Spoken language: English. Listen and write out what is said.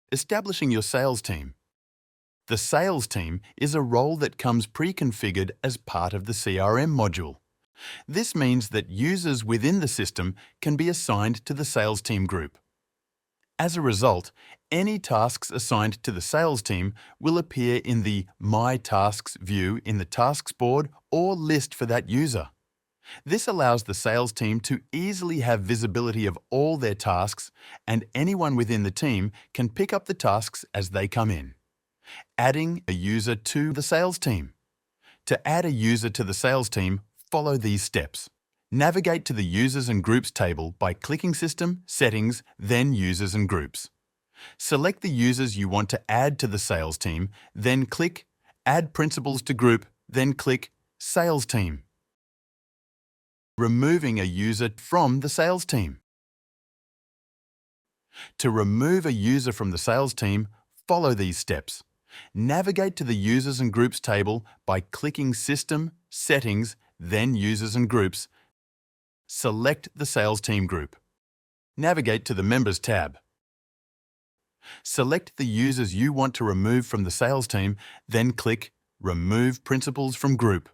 Establishing your sales team. The sales team is a role that comes pre-configured as part of the CRM module. This means that users within the system can be assigned to the sales team group. As a result, any tasks assigned to the sales team will appear in the My Tasks view in the Tasks board or list for that user. This allows the sales team to easily have visibility of all their tasks, and anyone within the team can pick up the tasks as they come in. Adding a user to the sales team. To add a user to the sales team, follow these steps. Navigate to the Users and Groups table by clicking System, Settings, then Users and Groups. Select the users you want to add to the sales team, then click Add Principals to Group, then click Sales Team. Removing a user from the sales team. To remove a user from the sales team, follow these steps. Navigate to the Users and Groups table by clicking System, Settings, then Users and Groups. Select the Sales Team group. Navigate to the Members tab. Select the users you want to remove from the sales team, then click Remove Principals from Group.